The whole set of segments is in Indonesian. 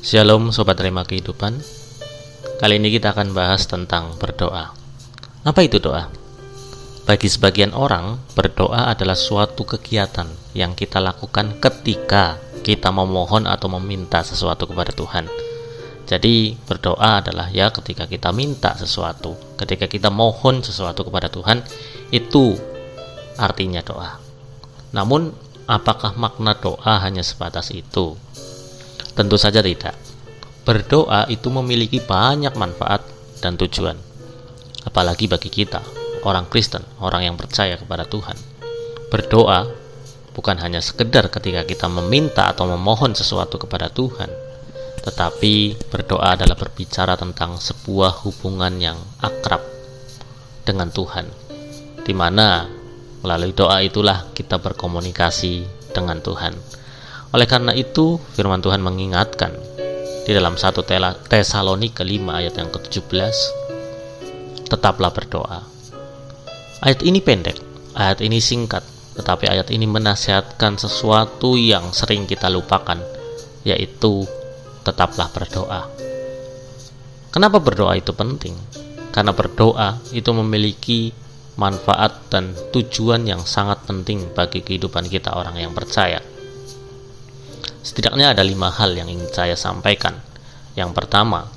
Shalom Sobat Rema Kehidupan. Kali ini kita akan bahas tentang berdoa. Apa itu doa? Bagi sebagian orang, berdoa adalah suatu kegiatan yang kita lakukan ketika kita memohon atau meminta sesuatu kepada Tuhan. Jadi berdoa adalah ketika kita minta sesuatu, ketika kita mohon sesuatu kepada Tuhan, itu artinya doa. Namun, apakah makna doa hanya sebatas itu? Tentu saja tidak. Berdoa itu memiliki banyak manfaat dan tujuan. Apalagi bagi kita, orang Kristen, orang yang percaya kepada Tuhan. Berdoa bukan hanya sekedar ketika kita meminta atau memohon sesuatu kepada Tuhan, tetapi berdoa adalah berbicara tentang sebuah hubungan yang akrab dengan Tuhan, di mana melalui doa itulah kita berkomunikasi dengan Tuhan. Oleh karena itu, firman Tuhan mengingatkan di dalam 1 Tesalonika 5 ayat yang ke-17, tetaplah berdoa. Ayat ini pendek, ayat ini singkat, tetapi ayat ini menasihatkan sesuatu yang sering kita lupakan, yaitu tetaplah berdoa. Kenapa berdoa itu penting? Karena berdoa itu memiliki manfaat dan tujuan yang sangat penting bagi kehidupan kita orang yang percaya. Setidaknya ada 5 hal yang ingin saya sampaikan. Yang pertama,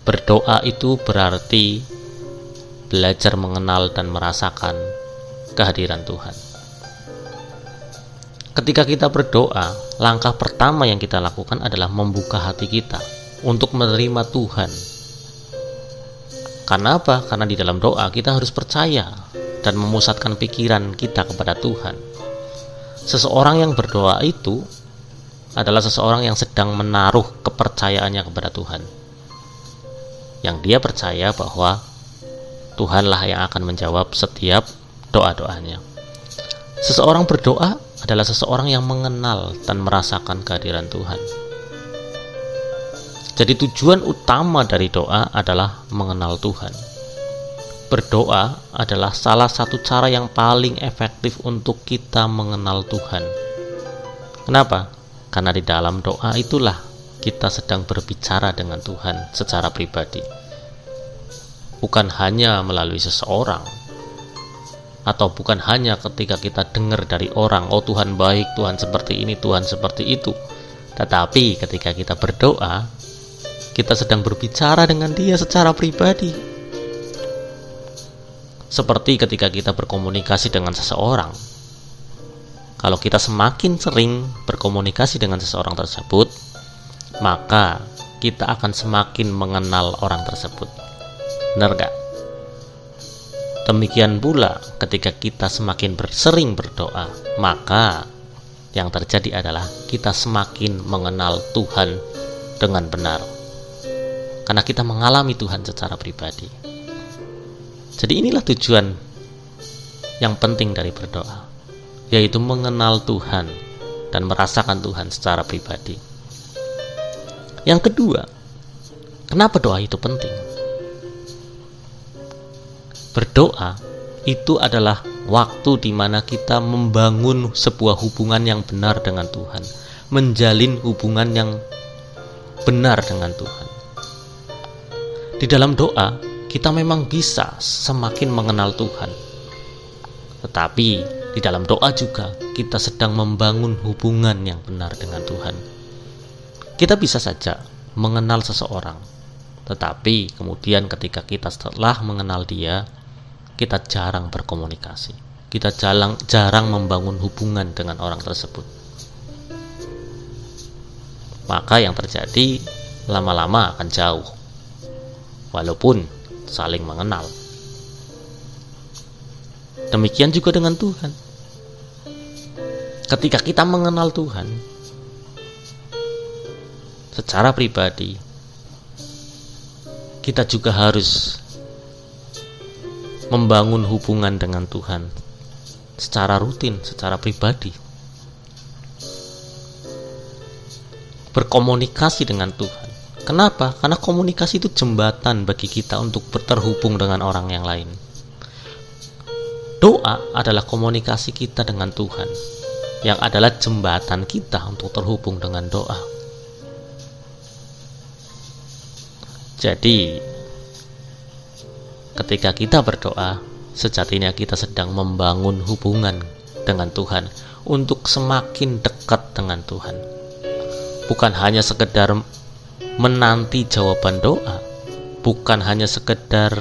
berdoa itu berarti belajar mengenal dan merasakan kehadiran Tuhan. Ketika kita berdoa, langkah pertama yang kita lakukan adalah membuka hati kita untuk menerima Tuhan. Karena apa? Karena di dalam doa kita harus percaya dan memusatkan pikiran kita kepada Tuhan. Seseorang yang berdoa itu adalah seseorang yang sedang menaruh kepercayaannya kepada Tuhan, yang dia percaya bahwa Tuhanlah yang akan menjawab setiap doa-doanya. Seseorang berdoa adalah seseorang yang mengenal dan merasakan kehadiran Tuhan. Jadi tujuan utama dari doa adalah mengenal Tuhan. Berdoa adalah salah satu cara yang paling efektif untuk kita mengenal Tuhan. Kenapa? Karena di dalam doa itulah kita sedang berbicara dengan Tuhan secara pribadi. Bukan hanya melalui seseorang, atau bukan hanya ketika kita dengar dari orang, oh Tuhan baik, Tuhan seperti ini, Tuhan seperti itu. Tetapi ketika kita berdoa, kita sedang berbicara dengan Dia secara pribadi. Seperti ketika kita berkomunikasi dengan seseorang. Kalau kita semakin sering berkomunikasi dengan seseorang tersebut, maka kita akan semakin mengenal orang tersebut. Benar gak? Demikian pula ketika kita semakin sering berdoa, maka yang terjadi adalah kita semakin mengenal Tuhan dengan benar. Karena kita mengalami Tuhan secara pribadi. Jadi inilah tujuan yang penting dari berdoa, yaitu mengenal Tuhan dan merasakan Tuhan secara pribadi. Yang kedua, kenapa doa itu penting? Berdoa itu adalah waktu di mana kita membangun sebuah hubungan yang benar dengan Tuhan, menjalin hubungan yang benar dengan Tuhan. Di dalam doa, kita memang bisa semakin mengenal Tuhan. Tetapi di dalam doa juga kita sedang membangun hubungan yang benar dengan Tuhan. Kita bisa saja mengenal seseorang, tetapi kemudian ketika kita setelah mengenal dia, kita jarang berkomunikasi. Kita jarang membangun hubungan dengan orang tersebut. Maka yang terjadi lama-lama akan jauh, walaupun saling mengenal. Demikian juga dengan Tuhan. Ketika kita mengenal Tuhan secara pribadi, kita juga harus membangun hubungan dengan Tuhan secara rutin, secara pribadi. Berkomunikasi dengan Tuhan. Kenapa? Karena komunikasi itu jembatan bagi kita untuk terhubung dengan orang yang lain. Doa adalah komunikasi kita dengan Tuhan, yang adalah jembatan kita untuk terhubung dengan doa. Jadi, ketika kita berdoa, sejatinya kita sedang membangun hubungan dengan Tuhan untuk semakin dekat dengan Tuhan. Bukan hanya sekedar menanti jawaban doa, bukan hanya sekedar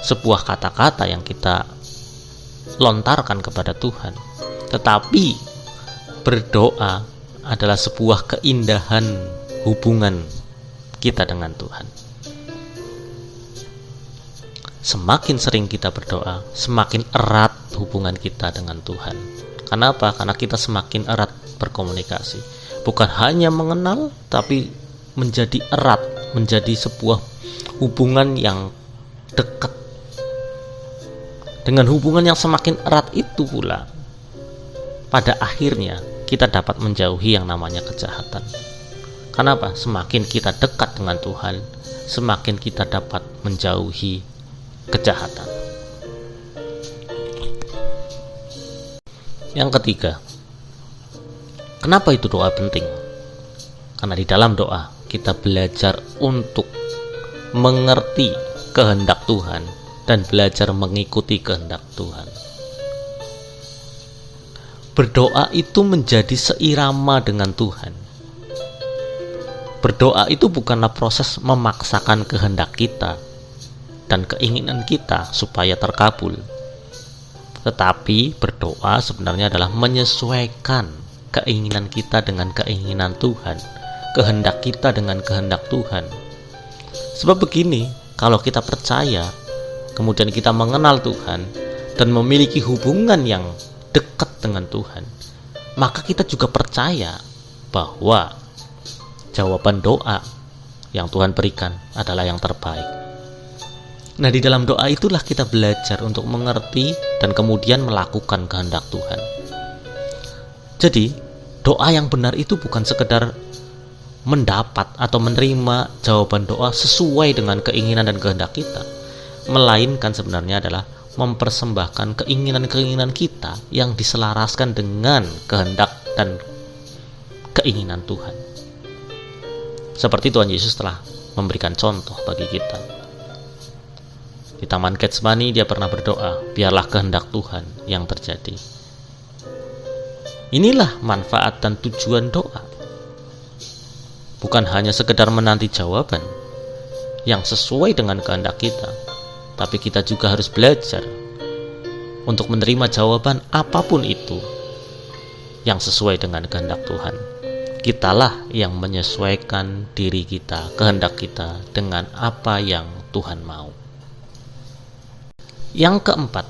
sebuah kata-kata yang kita lontarkan kepada Tuhan, tetapi berdoa adalah sebuah keindahan hubungan kita dengan Tuhan. Semakin sering kita berdoa, semakin erat hubungan kita dengan Tuhan. Kenapa? Karena kita semakin erat berkomunikasi. Bukan hanya mengenal, tapi menjadi erat, menjadi sebuah hubungan yang dekat. Dengan hubungan yang semakin erat itu pula, pada akhirnya kita dapat menjauhi yang namanya kejahatan. Kenapa? Semakin kita dekat dengan Tuhan, semakin kita dapat menjauhi kejahatan. Yang ketiga, kenapa itu doa penting? Karena di dalam doa kita belajar untuk mengerti kehendak Tuhan dan belajar mengikuti kehendak Tuhan. Berdoa itu menjadi seirama dengan Tuhan. Berdoa itu bukanlah proses memaksakan kehendak kita dan keinginan kita supaya terkabul, tetapi berdoa sebenarnya adalah menyesuaikan keinginan kita dengan keinginan Tuhan, kehendak kita dengan kehendak Tuhan. Sebab begini, kalau kita percaya, kemudian kita mengenal Tuhan dan memiliki hubungan yang dekat dengan Tuhan, maka kita juga percaya bahwa jawaban doa yang Tuhan berikan adalah yang terbaik. Nah, di dalam doa itulah kita belajar untuk mengerti dan kemudian melakukan kehendak Tuhan. Jadi, doa yang benar itu bukan sekedar mendapat atau menerima jawaban doa sesuai dengan keinginan dan kehendak kita, melainkan sebenarnya adalah mempersembahkan keinginan-keinginan kita yang diselaraskan dengan kehendak dan keinginan Tuhan. Seperti Tuhan Yesus telah memberikan contoh bagi kita. Di Taman Getsemani dia pernah berdoa, biarlah kehendak Tuhan yang terjadi. Inilah manfaat dan tujuan doa. Bukan hanya sekedar menanti jawaban yang sesuai dengan kehendak kita, tapi kita juga harus belajar untuk menerima jawaban apapun itu yang sesuai dengan kehendak Tuhan. Kitalah yang menyesuaikan diri kita, kehendak kita dengan apa yang Tuhan mau. Yang keempat,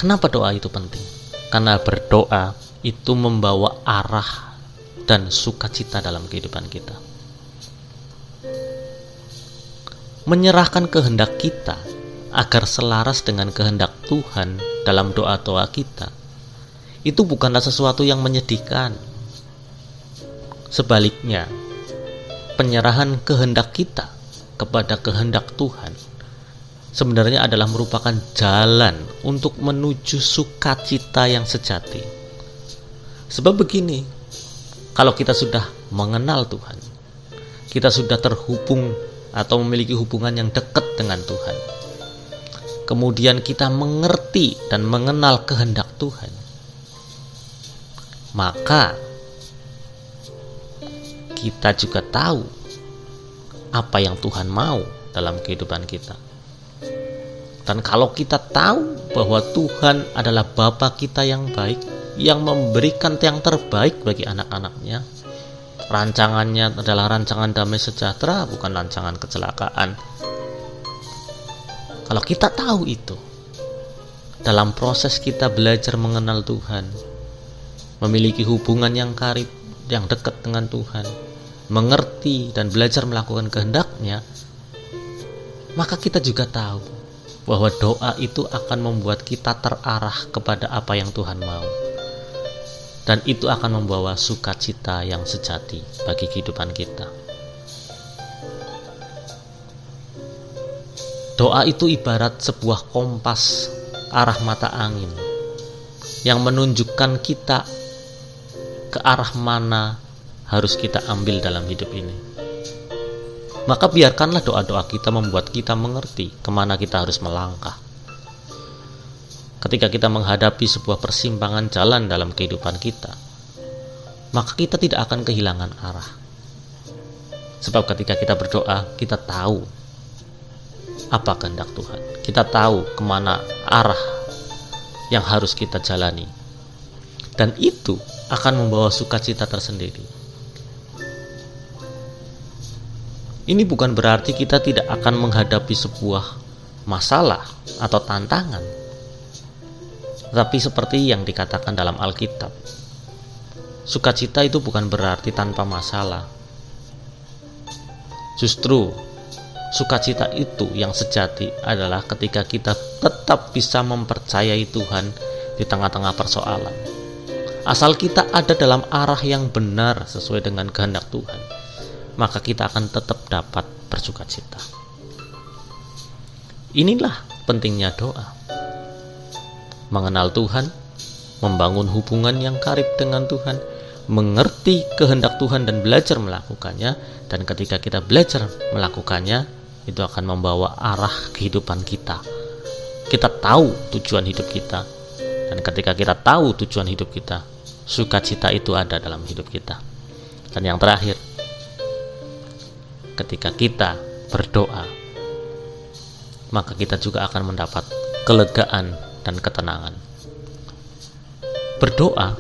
kenapa doa itu penting? Karena berdoa itu membawa arah dan sukacita dalam kehidupan kita. Menyerahkan kehendak kita agar selaras dengan kehendak Tuhan dalam doa-doa kita, itu bukanlah sesuatu yang menyedihkan. Sebaliknya, penyerahan kehendak kita kepada kehendak Tuhan sebenarnya adalah merupakan jalan untuk menuju sukacita yang sejati. Sebab begini, kalau kita sudah mengenal Tuhan, kita sudah terhubung atau memiliki hubungan yang dekat dengan Tuhan, kemudian kita mengerti dan mengenal kehendak Tuhan, maka kita juga tahu apa yang Tuhan mau dalam kehidupan kita. Dan kalau kita tahu bahwa Tuhan adalah Bapa kita yang baik, yang memberikan yang terbaik bagi anak-anaknya, rancangannya adalah rancangan damai sejahtera, bukan rancangan kecelakaan. Kalau kita tahu itu, dalam proses kita belajar mengenal Tuhan, memiliki hubungan yang karib, yang dekat dengan Tuhan, mengerti dan belajar melakukan kehendak-Nya, maka kita juga tahu bahwa doa itu akan membuat kita terarah kepada apa yang Tuhan mau, dan itu akan membawa sukacita yang sejati bagi kehidupan kita. Doa itu ibarat sebuah kompas arah mata angin yang menunjukkan kita ke arah mana harus kita ambil dalam hidup ini. maka biarkanlah doa-doa kita membuat kita mengerti kemana kita harus melangkah. Ketika kita menghadapi sebuah persimpangan jalan dalam kehidupan kita, maka kita tidak akan kehilangan arah. Sebab ketika kita berdoa, kita tahu apa kehendak Tuhan. Kita tahu kemana arah yang harus kita jalani. Dan itu akan membawa sukacita tersendiri. Ini bukan berarti kita tidak akan menghadapi sebuah masalah atau tantangan. Tapi seperti yang dikatakan dalam Alkitab, sukacita itu bukan berarti tanpa masalah. Justru sukacita itu yang sejati adalah ketika kita tetap bisa mempercayai Tuhan di tengah-tengah persoalan. Asal kita ada dalam arah yang benar sesuai dengan kehendak Tuhan, maka kita akan tetap dapat bersukacita. Inilah pentingnya doa. Mengenal Tuhan, membangun hubungan yang karib dengan Tuhan, mengerti kehendak Tuhan dan belajar melakukannya. Dan ketika kita belajar melakukannya, itu akan membawa arah kehidupan kita. Kita tahu tujuan hidup kita. Dan ketika kita tahu tujuan hidup kita, sukacita itu ada dalam hidup kita. Dan yang terakhir, ketika kita berdoa, maka kita juga akan mendapat kelegaan dan ketenangan. Berdoa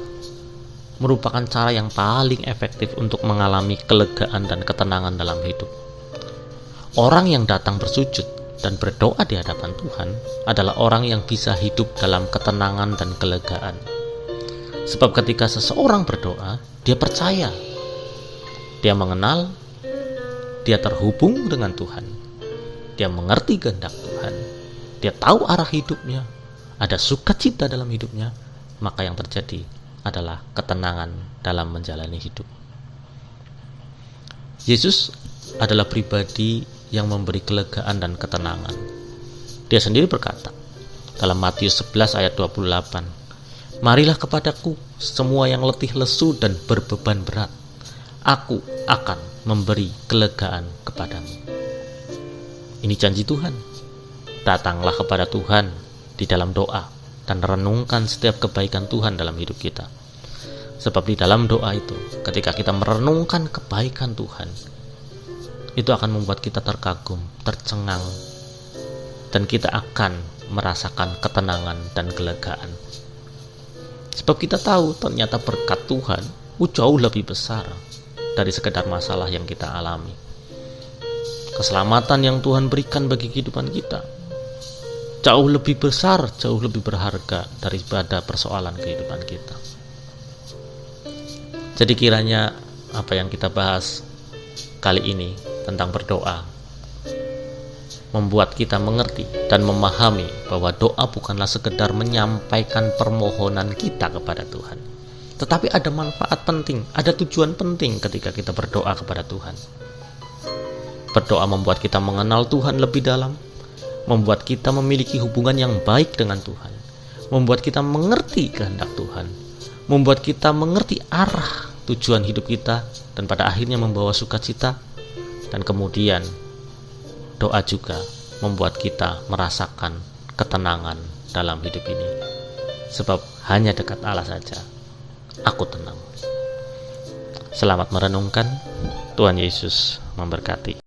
merupakan cara yang paling efektif untuk mengalami kelegaan dan ketenangan dalam hidup. Orang yang datang bersujud dan berdoa di hadapan Tuhan adalah orang yang bisa hidup dalam ketenangan dan kelegaan. Sebab ketika seseorang berdoa, dia percaya, dia mengenal, dia terhubung dengan Tuhan, dia mengerti kehendak Tuhan, dia tahu arah hidupnya, ada sukacita dalam hidupnya, maka yang terjadi adalah ketenangan dalam menjalani hidup. Yesus adalah pribadi yang memberi kelegaan dan ketenangan. Dia sendiri berkata dalam Matius 11 ayat 28, "Marilah kepadaku semua yang letih lesu dan berbeban berat, aku akan memberi kelegaan kepadamu." Ini janji Tuhan. Datanglah kepada Tuhan di dalam doa dan renungkan setiap kebaikan Tuhan dalam hidup kita. Sebab di dalam doa itu, ketika kita merenungkan kebaikan Tuhan, itu akan membuat kita terkagum, tercengang, dan kita akan merasakan ketenangan dan kelegaan. Sebab kita tahu ternyata berkat Tuhan jauh lebih besar dari sekedar masalah yang kita alami. Keselamatan yang Tuhan berikan bagi kehidupan kita jauh lebih besar, jauh lebih berharga daripada persoalan kehidupan kita. Jadi kiranya apa yang kita bahas kali ini tentang berdoa membuat kita mengerti dan memahami bahwa doa bukanlah sekedar menyampaikan permohonan kita kepada Tuhan, tetapi ada manfaat penting, ada tujuan penting ketika kita berdoa kepada Tuhan. Berdoa membuat kita mengenal Tuhan lebih dalam, membuat kita memiliki hubungan yang baik dengan Tuhan, membuat kita mengerti kehendak Tuhan, membuat kita mengerti arah tujuan hidup kita, dan pada akhirnya membawa sukacita. Dan kemudian doa juga membuat kita merasakan ketenangan dalam hidup ini. Sebab hanya dekat Allah saja aku tenang. Selamat merenungkan. Tuhan Yesus memberkati.